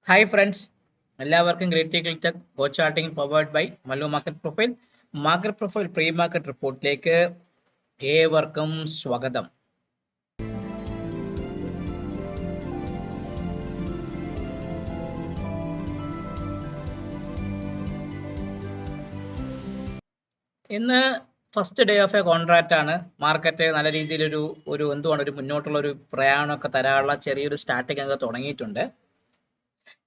Hi friends, എല്ലാവർക്കും great tech go charting powered by Mallu market profile pre market റിപ്പോർട്ടിലേക്ക് ഏവർക്കും സ്വാഗതം. ഇന്ന് first day of a contract ആണ്. മാർക്കറ്റ് നല്ല രീതിയിൽ ഒരു മുന്നോട്ടുള്ള ഒരു പ്രയാണമൊക്കെ തരാനുള്ള ചെറിയൊരു സ്റ്റാർട്ടിംഗ് ഒക്കെ തുടങ്ങിയിട്ടുണ്ട്.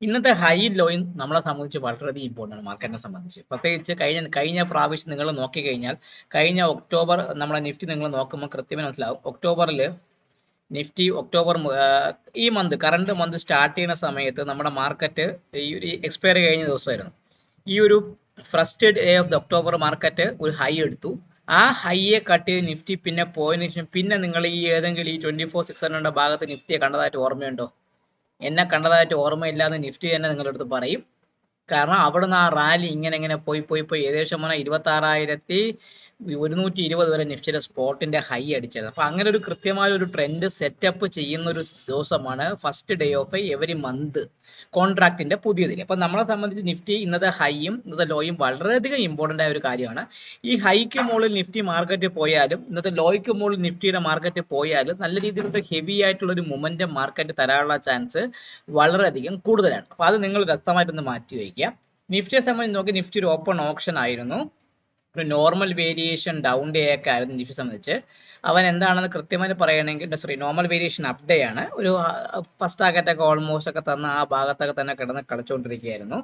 ഇന്നത്തെ ഹൈ ലോയും നമ്മളെ സംബന്ധിച്ച് വളരെയധികം ഇമ്പോർട്ടൻ്റ് ആണ്. മാർക്കറ്റിനെ സംബന്ധിച്ച് പ്രത്യേകിച്ച് കഴിഞ്ഞ പ്രാവശ്യം നിങ്ങൾ നോക്കിക്കഴിഞ്ഞാൽ കഴിഞ്ഞ ഒക്ടോബർ നമ്മളെ നിഫ്റ്റി നിങ്ങൾ നോക്കുമ്പോൾ കൃത്യമായി മനസ്സിലാവും. നിഫ്റ്റി ഒക്ടോബർ ഈ കറണ്ട് മന്ത് സ്റ്റാർട്ട് ചെയ്യുന്ന സമയത്ത് നമ്മുടെ മാർക്കറ്റ് ഈ ഒരു എക്സ്പയറി കഴിഞ്ഞ ദിവസമായിരുന്നു. ഈ ഒരു first day of the October market ഒരു ഹൈ എടുത്തു. ആ ഹൈയെ കട്ട് ചെയ്ത് നിഫ്റ്റി പിന്നെ പോയതിനു ശേഷം പിന്നെ നിങ്ങൾ ഈ ഏതെങ്കിലും ഈ 24,600 ഭാഗത്ത് നിഫ്റ്റിയെ കണ്ടതായിട്ട് ഓർമ്മയുണ്ടോ? എന്നെ കണ്ടതായിട്ട് ഓർമ്മയില്ലാതെ നിഫ്റ്റി തന്നെ നിങ്ങളുടെ അടുത്ത് പറയും. കാരണം അവിടുന്ന് ആ റാലി ഇങ്ങനെ പോയി ഏകദേശം 26,120 വരെ നിഫ്റ്റിയുടെ സ്പോട്ടിന്റെ ഹൈ അടിച്ചത്. അപ്പൊ അങ്ങനെ ഒരു കൃത്യമായ ഒരു ട്രെൻഡ് സെറ്റപ്പ് ചെയ്യുന്ന ഒരു ദിവസമാണ് first day of every month കോൺട്രാക്ടിന്റെ പുതിയതിൽ. അപ്പൊ നമ്മളെ സംബന്ധിച്ച് നിഫ്റ്റി ഇന്നത്തെ ഹൈയും ഇന്നത്തെ ലോയും വളരെയധികം ഇമ്പോർട്ടന്റ് ആയ ഒരു കാര്യമാണ്. ഈ ഹൈക്ക് മുകളിൽ നിഫ്റ്റി മാർക്കറ്റ് പോയാലും ഇന്നത്തെ ലോയ്ക്ക് മുകളിൽ നിഫ്റ്റിയുടെ മാർക്കറ്റ് പോയാലും നല്ല രീതിയിലുള്ള ഹെവി ആയിട്ടുള്ള ഒരു മൊമെന്റം മാർക്കറ്റ് തരാനുള്ള ചാൻസ് വളരെയധികം കൂടുതലാണ്. അപ്പൊ അത് നിങ്ങൾ വ്യക്തമായിട്ടൊന്ന് മാറ്റി വയ്ക്കുക. നിഫ്റ്റിയെ സംബന്ധിച്ച് നോക്കി നിഫ്റ്റി ഒരു ഓപ്പൺ ഓപ്ഷൻ ആയിരുന്നു. ഒരു നോർമൽ വേരിയേഷൻ ഡൗൺ ഡേ ഒക്കെ ആയിരുന്നു നിഫ്റ്റി സംബന്ധിച്ച്. അവൻ എന്താണെന്ന് കൃത്യമായി പറയുകയാണെങ്കിൽ നോർമൽ വേരിയേഷൻ അപ്പ് ഡേ ആണ്. ഒരു ഫസ്റ്റ് ടാർഗറ്റ് ഒക്കെ ഓൾമോസ്റ്റ് ഒക്കെ തന്ന ആ ഭാഗത്തൊക്കെ തന്നെ കിടന്ന് കളിച്ചുകൊണ്ടിരിക്കുകയായിരുന്നു.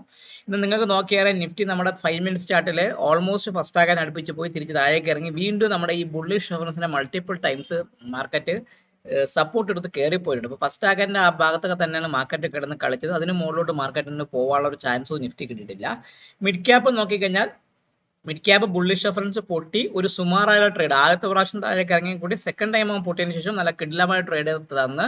ഇന്ന് നിങ്ങൾക്ക് നോക്കിയാൽ നിഫ്റ്റി നമ്മുടെ 5 മിനിറ്റ് ചാർട്ടിൽ ഓൾമോസ്റ്റ് ഫസ്റ്റ് ടാർഗറ്റ് അടുപ്പിച്ച് പോയി തിരിച്ച് താഴേക്ക് ഇറങ്ങി വീണ്ടും നമ്മുടെ ഈ ബുള്ളിഷ് റെഫറൻസിന്റെ മൾട്ടിപ്പിൾ ടൈംസ് മാർക്കറ്റ് സപ്പോർട്ട് എടുത്ത് കയറിപ്പോയിട്ടുണ്ട്. അപ്പോൾ ഫസ്റ്റ് ടാർഗറ്റിന്റെ ആ ഭാഗത്തൊക്കെ തന്നെയാണ് മാർക്കറ്റ് കിടന്ന് കളിച്ചത്. അതിന് മുകളിലോട്ട് മാർക്കറ്റിന് പോകാനുള്ള ഒരു ചാൻസും നിഫ്റ്റി കിട്ടിയിട്ടില്ല. മിഡ് ക്യാപ്പ് നോക്കിക്കഴിഞ്ഞാൽ മിഡ് ക്യാപ്പ് ബുള്ളിഷ് റെഫറൻസ് പൊട്ടി ഒരു സുമാറായ ട്രേഡ് ആദ്യത്തെ പ്രാവശ്യം താഴേക്ക് ഇറങ്ങി കൂടി സെക്കൻഡ് ടൈം പൊട്ടിയതിനു ശേഷം നല്ല കിടിലമായ ട്രേഡ് തന്ന്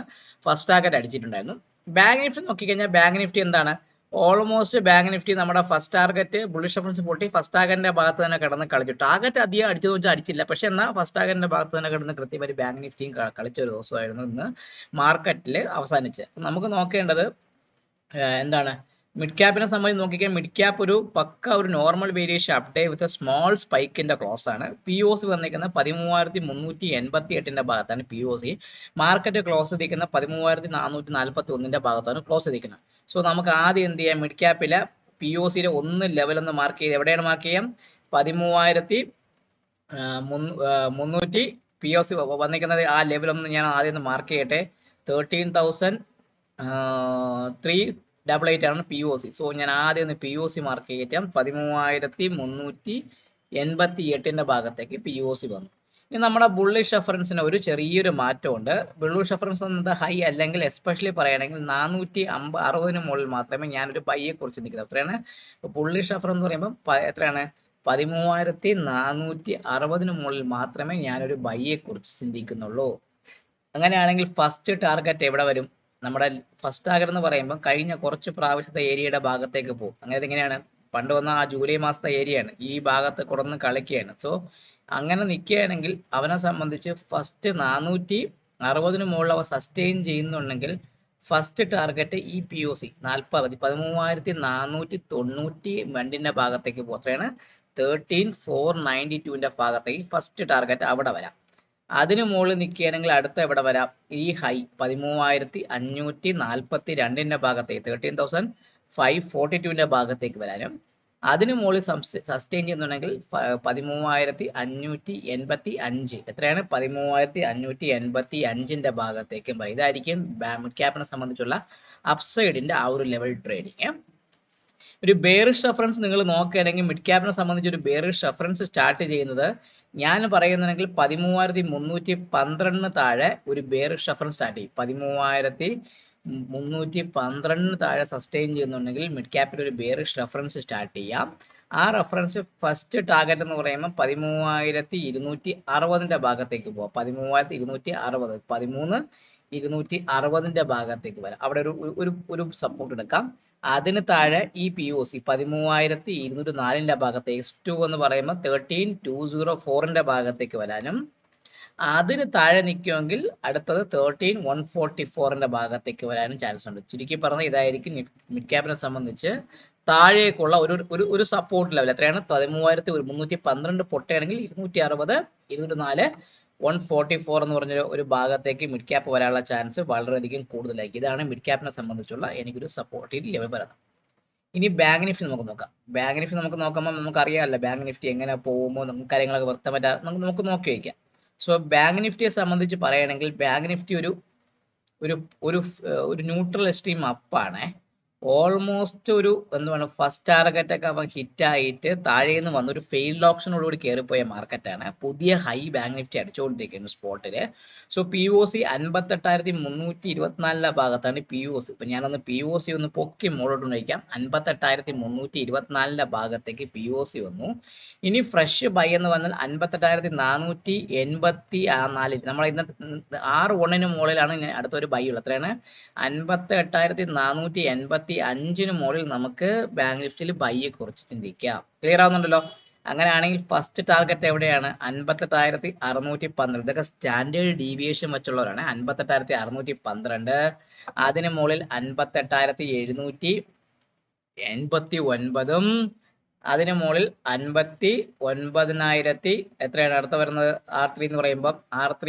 ഫസ്റ്റ് ടാർഗറ്റ് അടിച്ചിട്ടുണ്ടായിരുന്നു. ബാങ്ക് നിഫ്റ്റി നോക്കിക്കഴിഞ്ഞാൽ ബാങ്ക് നിഫ്റ്റി എന്താണ് ഓൾമോസ്റ്റ് ബാങ്ക് നിഫ്റ്റി നമ്മുടെ ഫസ്റ്റ് ടാർഗറ്റ് ബുള്ളിഷ് റെഫറൻസ് പൊട്ടി ഫസ്റ്റ് ടാർഗറ്റിന്റെ ഭാഗത്ത് തന്നെ കിടന്ന് കളിച്ചു. ടാർഗറ്റ് അധികം അടിച്ചത് വെച്ചാൽ അടിച്ചില്ല, പക്ഷെ എന്നാൽ ഫസ്റ്റ് ടാർഗറ്റിന്റെ ഭാഗത്ത് തന്നെ കിടന്ന് കൃത്യമായി ബാങ്ക് നിഫ്റ്റിയും കളിച്ച ഒരു ദിവസമായിരുന്നു ഇന്ന് മാർക്കറ്റിൽ അവസാനിച്ച്. നമുക്ക് നോക്കേണ്ടത് എന്താണ് മിഡ് ക്യാപ്പിനെ സംബന്ധിച്ച് നോക്കിക്കാൻ മിഡ് ക്യാപ്പ് ഒരു പക്ക ഒരു normal variation up day with small സ്പൈക്കിന്റെ ക്ലോസ് ആണ്. POC വന്നിരിക്കുന്നത് 13,388 ഭാഗത്താണ് POC. മാർക്കറ്റ് ക്ലോസ് ചെയ്തിരിക്കുന്ന 13,441 ഭാഗത്താണ് ക്ലോസ് ചെയ്തിരിക്കുന്നത്. സോ നമുക്ക് ആദ്യം എന്ത് ചെയ്യാം, മിഡ് ക്യാപ്പിലെ POCയിലെ ലെവൽ ഒന്ന് മാർക്ക് ചെയ്ത് എവിടെയാണ് മാർക്ക് ചെയ്യാം, 13,300 POC വന്നിരിക്കുന്നത് ആ ലെവൽ ഒന്ന് ഞാൻ ആദ്യം മാർക്ക് ചെയ്യട്ടെ. 13,388 ആണ് POC. സോ ഞാൻ ആദ്യം POC മാർക്ക് ചെയ്യറ്റാം. 13,388 ഭാഗത്തേക്ക് POC വന്നു. ഇനി നമ്മുടെ ബുള്ളിഷ് റെഫറൻസിന് ഒരു ചെറിയൊരു മാറ്റമുണ്ട്. ബുള്ളിഷ് റെഫറൻസ് എന്നത് ഹൈ അല്ലെങ്കിൽ എസ്പെഷ്യലി പറയുകയാണെങ്കിൽ 460 മുകളിൽ മാത്രമേ ഞാനൊരു ബൈയെ കുറിച്ച് നിൽക്കുന്നത്. എത്രയാണ് ബുള്ളിഷ് റെഫറൻസ് എന്ന് പറയുമ്പോൾ എത്രയാണ് 13,460 മുകളിൽ മാത്രമേ ഞാനൊരു ബൈയെ കുറിച്ച് ചിന്തിക്കുന്നുള്ളൂ. അങ്ങനെയാണെങ്കിൽ ഫസ്റ്റ് ടാർഗറ്റ് എവിടെ വരും? നമ്മുടെ ഫസ്റ്റ് ടാർഗറ്റ് എന്ന് പറയുമ്പോൾ കഴിഞ്ഞ കുറച്ച് പ്രാവശ്യത്തെ ഏരിയയുടെ ഭാഗത്തേക്ക് പോകും. അങ്ങനെ എങ്ങനെയാണ് പണ്ട് വന്ന ആ ജൂലൈ മാസത്തെ ഏരിയയാണ് ഈ ഭാഗത്ത് കുറന്ന് കളിക്കുകയാണ്. സോ അങ്ങനെ നിൽക്കുകയാണെങ്കിൽ അവനെ സംബന്ധിച്ച് ഫസ്റ്റ് 460 മുകളിൽ അവ സസ്റ്റെയിൻ ചെയ്യുന്നുണ്ടെങ്കിൽ ഫസ്റ്റ് ടാർഗറ്റ് ഈ POC 13,492 ഭാഗത്തേക്ക് പോകും. അത്രയാണ് 13,492 ഭാഗത്തേക്ക് ഫസ്റ്റ് ടാർഗറ്റ് അവിടെ വരാം. അതിന് മുകളിൽ നിൽക്കുകയാണെങ്കിൽ അടുത്ത എവിടെ വരാം, ഈ ഹൈ 13,542 ഭാഗത്തേക്ക് 13,542 ഭാഗത്തേക്ക് വരാനും അതിന് മുകളിൽ സസ്റ്റെയിൻ ചെയ്യുന്നുണ്ടെങ്കിൽ 13,585 എത്രയാണ് 13,585 ഭാഗത്തേക്കും വരും. ഇതായിരിക്കും മിഡ് ക്യാപ്പിനെ സംബന്ധിച്ചുള്ള അപ്സൈഡിന്റെ ആ ഒരു ലെവൽ ട്രേഡിങ്. ഒരു ബെയറിഷ് റെഫറൻസ് നിങ്ങൾ നോക്കുകയാണെങ്കിൽ മിഡ് ക്യാപ്പിനെ സംബന്ധിച്ച് ഒരു ബെയറിഷ് റെഫറൻസ് സ്റ്റാർട്ട് ചെയ്യുന്നത് ഞാൻ പറയുന്നുണ്ടെങ്കിൽ 13,312 താഴെ ഒരു ബെയറിഷ് റെഫറൻസ് സ്റ്റാർട്ട് ചെയ്യും. 13,312 താഴെ സസ്റ്റെയിൻ ചെയ്യുന്നുണ്ടെങ്കിൽ മിഡ് ക്യാപ്പിൽ ഒരു ബെയറിഷ് റെഫറൻസ് സ്റ്റാർട്ട് ചെയ്യാം. ആ റെഫറൻസ് ഫസ്റ്റ് ടാർഗറ്റ് എന്ന് പറയുമ്പോൾ 13,260 ഭാഗത്തേക്ക് പോവാം. 13,260 ഭാഗത്തേക്ക് വരാം. അവിടെ ഒരു സപ്പോർട്ട് എടുക്കാം. അതിന് താഴെ ഈ POC 13,204 ഭാഗത്തേക്ക് X2 എന്ന് പറയുമ്പോൾ 13,204 ഭാഗത്തേക്ക് വരാനും അതിന് താഴെ നിൽക്കുമെങ്കിൽ അടുത്തത് 13,144 ഭാഗത്തേക്ക് വരാനും ചാൻസ് ഉണ്ട്. ചുരുക്കി പറഞ്ഞാൽ ഇതായിരിക്കും മിഡ് ക്യാപ്പിനെ സംബന്ധിച്ച് താഴേക്കുള്ള ഒരു സപ്പോർട്ട് ലെവൽ. എത്രയാണ്? 13,312 പൊട്ടയാണെങ്കിൽ 260, 204, 144 എന്ന് പറഞ്ഞ ഒരു ഭാഗത്തേക്ക് മിഡ് ക്യാപ്പ് വരാനുള്ള ചാൻസ് വളരെയധികം കൂടുതലായിരിക്കും. ഇതാണ് മിഡ് ക്യാപ്പിനെ സംബന്ധിച്ചുള്ള എനിക്കൊരു സപ്പോർട്ടീവ് ലെവൽ പറയുന്നത്. ഇനി ബാങ്ക് നിഫ്റ്റി നമുക്ക് നോക്കാം. ബാങ്ക് നിഫ്റ്റി നമുക്ക് നോക്കുമ്പോൾ നമുക്ക് അറിയാമല്ലോ ബാങ്ക് നിഫ്റ്റി എങ്ങനെ പോകുമോ, നമുക്ക് കാര്യങ്ങളൊക്കെ വ്യക്തമായിട്ട് നമുക്ക് നോക്കി വയ്ക്കാം. സോ ബാങ്ക് നിഫ്റ്റിയെ സംബന്ധിച്ച് പറയുകയാണെങ്കിൽ ബാങ്ക് നിഫ്റ്റി ഒരു ഒരു ഒരു ന്യൂട്രൽ എക്സ്ട്രീം അപ്പാണ്. ഓൾമോസ്റ്റ് ഒരു എന്താണ് ഫസ്റ്റ് ടാർഗറ്റ് ഒക്കെ അവൻ ഹിറ്റ് ആയിട്ട് താഴെ നിന്ന് വന്ന ഒരു ഫെയിൽഡ് ഓപ്ഷനോടുകൂടി കയറിപ്പോയ മാർക്കറ്റാണ്. പുതിയ ഹൈ ബാങ്ക് നിഫ്റ്റി അടിച്ചുകൊണ്ടിരിക്കുന്നു സ്പോട്ടില്. സോ POC 58,324 ഭാഗത്താണ് POC. ഇപ്പൊ ഞാനൊന്ന് POC ഒന്ന് പൊക്കി മുകളിലോട്ട് നയിക്കാം. 58,324 ഭാഗത്തേക്ക് POC വന്നു. ഇനി ഫ്രഷ് ബൈ എന്ന് പറഞ്ഞാൽ 58,484. നമ്മൾ ഇന്ന് R1 മുകളിലാണ് അടുത്തൊരു ബൈ ഉള്ളത്. എത്രയാണ്? 58,485 മുകളിൽ നമുക്ക് ബാങ്ക് നിഫ്റ്റിയിൽ ബൈയെ കുറിച്ച് ചിന്തിക്കാം. ക്ലിയർ ആവുന്നുണ്ടല്ലോ? അങ്ങനെയാണെങ്കിൽ ഫസ്റ്റ് ടാർഗറ്റ് എവിടെയാണ്? 58,612. ഇതൊക്കെ സ്റ്റാൻഡേർഡ് ഡീവിയേഷൻ വെച്ചുള്ളവരാണ്. 58,612. അതിന് മുകളിൽ 58,789. അതിന് മുകളിൽ 59,000 എത്രയാണ് അടുത്ത വരുന്നത്? R3 എന്ന് പറയുമ്പോൾ R3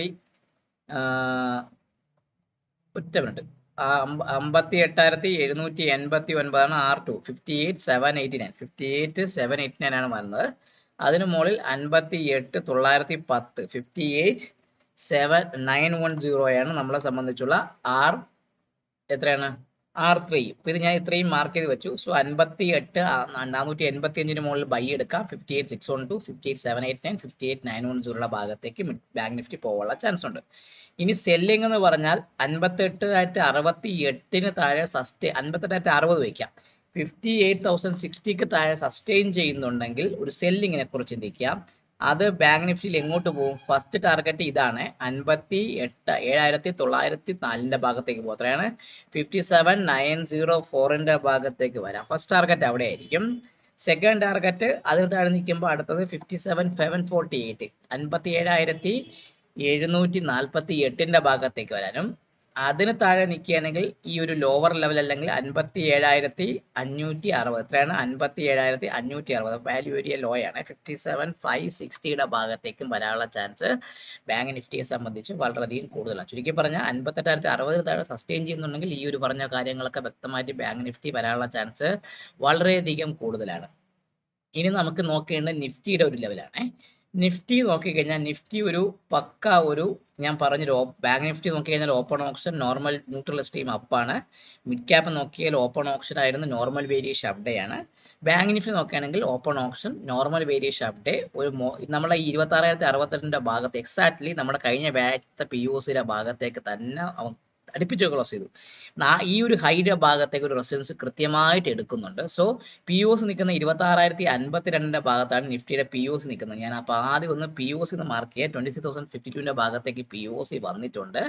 ഒറ്റ മിനിറ്റ് 58,789 R2. 58,789. 58,789 ആണ് വരുന്നത്. അതിന് മുകളിൽ 58,910. 58,791 ആണ് നമ്മളെ സംബന്ധിച്ചുള്ള എത്രയാണ്? R3. ഇപ്പൊ ഇത് ഞാൻ ഇത്രയും മാർക്ക് ചെയ്ത് വെച്ചു. സോ 58,485 മുകളിൽ ബൈ എടുക്കാം. 58,612, 58,789, 58,910 ഭാഗത്തേക്ക് ബാങ്ക് നിഫ്റ്റി പോകാനുള്ള ചാൻസ് ഉണ്ട്. ഇനി സെല്ലിംഗ് എന്ന് പറഞ്ഞാൽ 58,068 താഴെ 58,060 വയ്ക്കാം. 58,060 താഴെ സസ്റ്റെയിൻ ചെയ്യുന്നുണ്ടെങ്കിൽ ഒരു സെല്ലിങ്ങിനെ കുറിച്ച് ചിന്തിക്കാം. അത് ബാങ്ക് നിഫ്റ്റിയിൽ എങ്ങോട്ട് പോകും? ഫസ്റ്റ് ടാർഗറ്റ് ഇതാണ്. 57,904 ഭാഗത്തേക്ക് പോകും. എത്രയാണ്? 57,904 ഭാഗത്തേക്ക് വരാം. ഫസ്റ്റ് ടാർഗറ്റ് അവിടെ ആയിരിക്കും. സെക്കൻഡ് ടാർഗറ്റ് അതിന് താഴെ നിൽക്കുമ്പോൾ അടുത്തത് 57,748. 57,748 ഭാഗത്തേക്ക് വരാനും അതിന് താഴെ നിൽക്കുകയാണെങ്കിൽ ഈ ഒരു ലോവർ ലെവൽ അല്ലെങ്കിൽ 57,560. എത്രയാണ്? 57,560. വാല്യൂ ഏരിയ ലോ ആണ്. 57,560 ഭാഗത്തേക്കും വരാനുള്ള ചാൻസ് ബാങ്ക് നിഫ്റ്റിയെ സംബന്ധിച്ച് വളരെയധികം കൂടുതലാണ്. ചുരുക്കി പറഞ്ഞാൽ 58,060 താഴെ സസ്റ്റെയിൻ ചെയ്യുന്നുണ്ടെങ്കിൽ ഈ ഒരു പറഞ്ഞ കാര്യങ്ങളൊക്കെ വ്യക്തമായിട്ട് ബാങ്ക് നിഫ്റ്റി വരാനുള്ള ചാൻസ് വളരെയധികം കൂടുതലാണ്. ഇനി നമുക്ക് നോക്കേണ്ട നിഫ്റ്റിയുടെ ഒരു ലെവലാണ്. നിഫ്റ്റി നോക്കിക്കഴിഞ്ഞാൽ നിഫ്റ്റി ഒരു പക്ക ഒരു ഞാൻ പറഞ്ഞൊരു ബാങ്ക് നിഫ്റ്റി നോക്കിക്കഴിഞ്ഞാൽ open option normal neutral extreme അപ്പാണ്. മിഡ് ക്യാപ്പ് നോക്കിയാൽ ഓപ്പൺ ഓപ്ഷൻ ആയിരുന്നു, നോർമൽ വേരിയേഷൻ അപ്ഡേ ആണ്. ബാങ്ക് നിഫ്റ്റി നോക്കുകയാണെങ്കിൽ open option normal variation up day ഒരു നമ്മളെ 26,062 ഭാഗത്ത് എക്സാക്ട്ലി നമ്മുടെ കഴിഞ്ഞ ബാച്ചത്തെ POCയുടെ ഭാഗത്തേക്ക് തന്നെ അടുപ്പിച്ച് ക്ലോസ് ചെയ്തു. ഈ ഒരു ഹൈയുടെ ഭാഗത്തേക്ക് ഒരു റെസിസ്റ്റൻസ് കൃത്യമായിട്ട് എടുക്കുന്നുണ്ട്. സോ POC നിൽക്കുന്ന 26,052 ഭാഗത്താണ് നിഫ്റ്റിയുടെ POC നിൽക്കുന്നത്. ഞാൻ അപ്പോൾ ആദ്യം ഒന്ന് POC എന്ന് മാർക്ക് ചെയ്യുക. 26,052 ഭാഗത്തേക്ക് POC വന്നിട്ടുണ്ട്.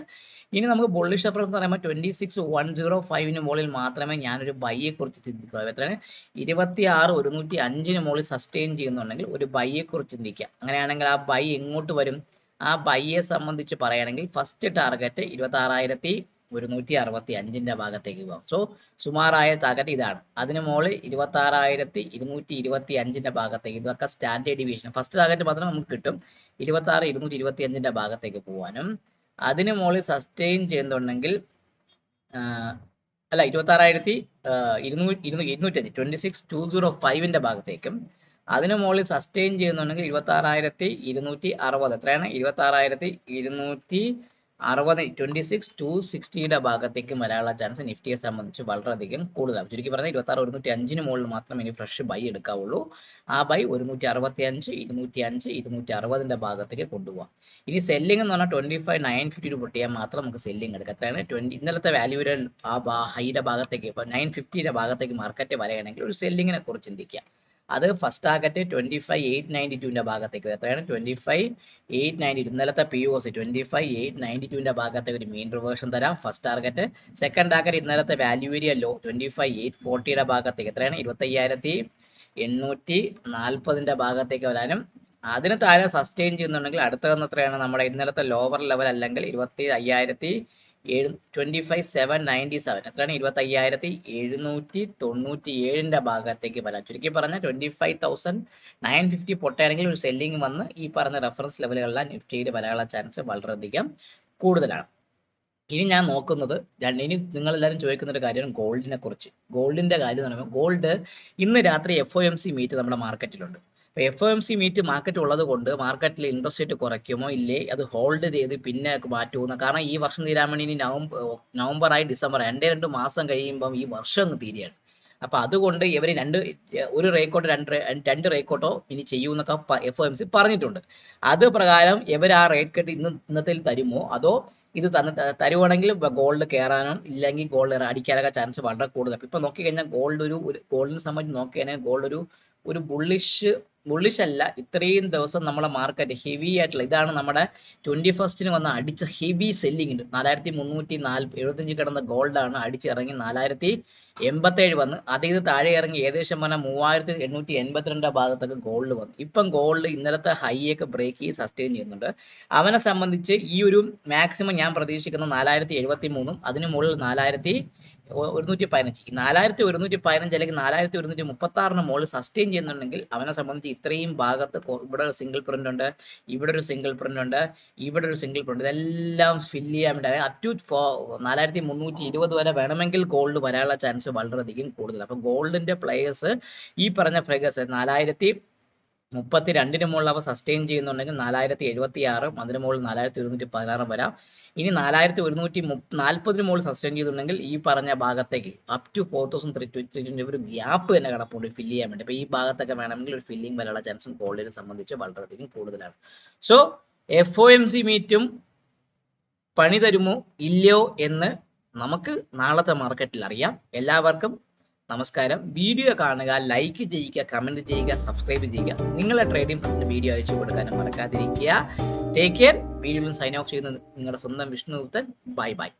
ഇനി നമുക്ക് ബുള്ളിഷ് റെഫറൻസ് എന്ന് പറയുമ്പോൾ 26,105 മുകളിൽ മാത്രമേ ഞാനൊരു ബൈയെ കുറിച്ച് ചിന്തിക്കുക. എത്രയാണ്? 26,105 മുകളിൽ സസ്റ്റെയിൻ ചെയ്യുന്നുണ്ടെങ്കിൽ ഒരു ബൈയെ കുറിച്ച് ചിന്തിക്കുക. അങ്ങനെയാണെങ്കിൽ ആ ബൈ എങ്ങോട്ട് വരും? ആ ബൈയെ സംബന്ധിച്ച് പറയുകയാണെങ്കിൽ ഫസ്റ്റ് ടാർഗറ്റ് 26,165 ഭാഗത്തേക്ക് പോകും. സോ സുമാറായ ടാർഗറ്റ് ഇതാണ്. അതിന് മുകളിൽ 26,225 ഭാഗത്തേക്ക്. ഇതൊക്കെ സ്റ്റാൻഡേർഡ് ഡീവിയേഷൻ. ഫസ്റ്റ് ടാർഗറ്റ് മാത്രം നമുക്ക് കിട്ടും 26,225 ഭാഗത്തേക്ക് പോകാനും അതിന് മുകളിൽ സസ്റ്റെയിൻ ചെയ്യുന്നുണ്ടെങ്കിൽ 26,205 26,205 ഭാഗത്തേക്കും അതിന് മുകളിൽ സസ്റ്റെയിൻ ചെയ്യുന്നുണ്ടെങ്കിൽ 26,260. എത്രയാണ്? 26,260 26,260 ഭാഗത്തേക്ക് വരാനുള്ള ചാൻസ് നിഫ്റ്റിയെ സംബന്ധിച്ച് വളരെയധികം കൂടുതലാണ്. ചുരുക്കി പറഞ്ഞാൽ 26,105 മുകളിൽ മാത്രം ഇനി ഫ്രഷ് ബൈ എടുക്കാവുള്ളൂ. ആ ബൈ 165, 205, 260 ഭാഗത്തേക്ക് കൊണ്ടുപോകാം. ഇനി സെല്ലിംഗ് എന്ന് പറഞ്ഞാൽ 25,950 പൊട്ടിയാൽ മാത്രം നമുക്ക് സെല്ലിംഗ് എടുക്കാം. എത്രയാണ്? ഇന്നലത്തെ വാല്യൂവിൽ ആ ഹൈയുടെ ഭാഗത്തേക്ക് ഇപ്പോൾ 950 ഭാഗത്തേക്ക് മാർക്കറ്റ് വരികയാണെങ്കിൽ ഒരു സെല്ലിങ്ങിനെ കുറിച്ച് ചിന്തിക്കുക. അത് ഫസ്റ്റ് ടാർഗറ്റ് 25,892 ഭാഗത്തേക്ക്. എത്രയാണ്? 25,892. ഇന്നലത്തെ POC 25,892 ഭാഗത്തേക്ക് ഒരു മീൻ റിവേർഷൻ തരാം ഫസ്റ്റ് ടാർഗറ്റ്. സെക്കൻഡ് ടാർഗറ്റ് ഇന്നലത്തെ വാല്യൂ ഏരിയ ലോ 25,840 ഭാഗത്തേക്ക്. എത്രയാണ്? 25,840 ഭാഗത്തേക്ക് വരാനും അതിന് താഴെ സസ്റ്റെയിൻ ചെയ്യുന്നുണ്ടെങ്കിൽ അടുത്തതെന്ന് എത്രയാണ് നമ്മുടെ ഇന്നലത്തെ ലോവർ ലെവൽ അല്ലെങ്കിൽ 25,797 എത്രയാണ് 25,797 ഭാഗത്തേക്ക് വരാം. ചുരുക്കി പറഞ്ഞ 25,950 പൊട്ടയാണെങ്കിൽ ഒരു സെല്ലിംഗ് വന്ന് ഈ പറഞ്ഞ റെഫറൻസ് ലെവലുകളിലെ നിഫ്റ്റിയിൽ വരാനുള്ള ചാൻസ് വളരെയധികം കൂടുതലാണ്. ഇനി ഞാൻ നോക്കുന്നത് ഇനി നിങ്ങളെല്ലാവരും ചോദിക്കുന്ന ഒരു കാര്യമാണ് ഗോൾഡിനെ കുറിച്ച്. ഗോൾഡിന്റെ കാര്യം എന്ന് പറയുമ്പോൾ ഗോൾഡ് ഇന്ന് രാത്രി FOMC മീറ്റ് നമ്മുടെ മാർക്കറ്റിലുണ്ട്. അപ്പോൾ FOMC മീറ്റ് മാർക്കറ്റ് ഉള്ളത് കൊണ്ട് മാർക്കറ്റിൽ ഇൻട്രസ്റ്റ് റേറ്റ് കുറയ്ക്കുമോ ഇല്ലേ, അത് ഹോൾഡ് ചെയ്ത് പിന്നെ മാറ്റുമെന്ന്. കാരണം ഈ വർഷം തീരാൻ വേണ്ടി ഇനി നവംബറായി ഡിസംബർ 2 മാസം കഴിയുമ്പം ഈ വർഷം അങ്ങ് തീരുകയാണ്. അപ്പൊ അതുകൊണ്ട് ഇവർ ഒരു റേക്കോട്ടോ രണ്ട് റേക്കോട്ടോ ഇനി ചെയ്യുമെന്നൊക്കെ FOMC പറഞ്ഞിട്ടുണ്ട്. അത് പ്രകാരം ഇവർ ആ റേറ്റ് കട്ട് ഇന്നത്തെ തരുമോ, അതോ ഇത് തരുവാണെങ്കിൽ ഗോൾഡ് കയറാനോ ഇല്ലെങ്കിൽ ഗോൾഡ് അടിക്കാനൊക്കെ ചാൻസ് വളരെ കൂടുതൽ. ഇപ്പൊ നോക്കിക്കഴിഞ്ഞാൽ ഗോൾഡിനെ സംബന്ധിച്ച് നോക്കിക്കഴിഞ്ഞാൽ ഗോൾഡ് ഒരു ബുള്ളിഷ് അല്ല. ഇത്രയും ദിവസം നമ്മളെ മാർക്കറ്റ് ഹെവി ആയിട്ടുള്ള ഇതാണ് നമ്മുടെ 21st വന്ന അടിച്ച ഹെവി സെല്ലിംഗ് ഉണ്ട്. 4,375 കിടന്ന ഗോൾഡാണ് അടിച്ചിറങ്ങി 4,087 വന്ന് അതിൽ താഴെ ഇറങ്ങി ഏകദേശം പറഞ്ഞാൽ 3,882 ഭാഗത്തൊക്കെ ഗോൾഡ് വന്നു. ഇപ്പം ഗോൾഡ് ഇന്നലത്തെ ഹൈയൊക്കെ ബ്രേക്ക് ചെയ്ത് സസ്റ്റെയിൻ ചെയ്യുന്നുണ്ട്. അവനെ സംബന്ധിച്ച് ഈ ഒരു മാക്സിമം ഞാൻ പ്രതീക്ഷിക്കുന്ന 4,073 അതിന് മുകളിൽ 4,115 4,115 അല്ലെങ്കിൽ 4,136 മുകളിൽ സസ്റ്റെയിൻ ചെയ്യുന്നുണ്ടെങ്കിൽ അവനെ സംബന്ധിച്ച് ഇത്രയും ഭാഗത്ത് ഇവിടെ ഒരു സിംഗിൾ പ്രിന്റ് ഉണ്ട്, ഇവിടെ ഒരു സിംഗിൾ പ്രിന്റ് ഉണ്ട്, ഇവിടെ ഒരു സിംഗിൾ പ്രിന്റ്, ഇതെല്ലാം ഫില്ല് ചെയ്യാൻ വേണ്ടി അപ് ടു 4,320 വരെ വേണമെങ്കിൽ ഗോൾഡ് വരാനുള്ള ചാൻസ് വളരെയധികം കൂടുതൽ. അപ്പൊ ഗോൾഡിന്റെ പ്ലേയേഴ്സ് ഈ പറഞ്ഞ ഫ്രേഗേഴ്സ് 4,032 മുകളിൽ അവ സസ്റ്റെയിൻ ചെയ്യുന്നുണ്ടെങ്കിൽ 4,076 അതിന് മുകളിൽ 4,116 വരാം. ഇനി 4,140 മുകളിൽ സസ്റ്റെയിൻ ചെയ്തിട്ടുണ്ടെങ്കിൽ ഈ പറഞ്ഞ ഭാഗത്തേക്ക് അപ് ടു 4,320 ഒരു ഗ്യാപ്പ് തന്നെ കിടപ്പുണ്ട് ഫില്ല് ചെയ്യാൻ വേണ്ടി. അപ്പൊ ഈ ഭാഗത്തൊക്കെ വേണമെങ്കിൽ ഒരു ഫില്ലിംഗ് വരാനുള്ള ചാൻസും ഗോൾഡിനെ സംബന്ധിച്ച് വളരെയധികം കൂടുതലാണ്. സോ FOMC മീറ്റും പണി തരുമോ ഇല്ലയോ എന്ന് നമുക്ക് നാളത്തെ മാർക്കറ്റിൽ അറിയാം. എല്ലാവർക്കും നമസ്കാരം. വീഡിയോ കാണുക, ലൈക്ക് ചെയ്യുക, കമന്റ് ചെയ്യുക, സബ്സ്ക്രൈബ് ചെയ്യുക. നിങ്ങളെ ട്രേഡിംഗ് ഫ്രണ്ട്സിന് വീഡിയോ അയച്ചു കൊടുക്കാനും മറക്കാതിരിക്കുക. Take care. വീഡിയോയിൽ സൈൻ ഓഫ് ചെയ്യുന്നത് നിങ്ങളുടെ സ്വന്തം വിഷ്ണു ഗുപ്തൻ. Bye bye.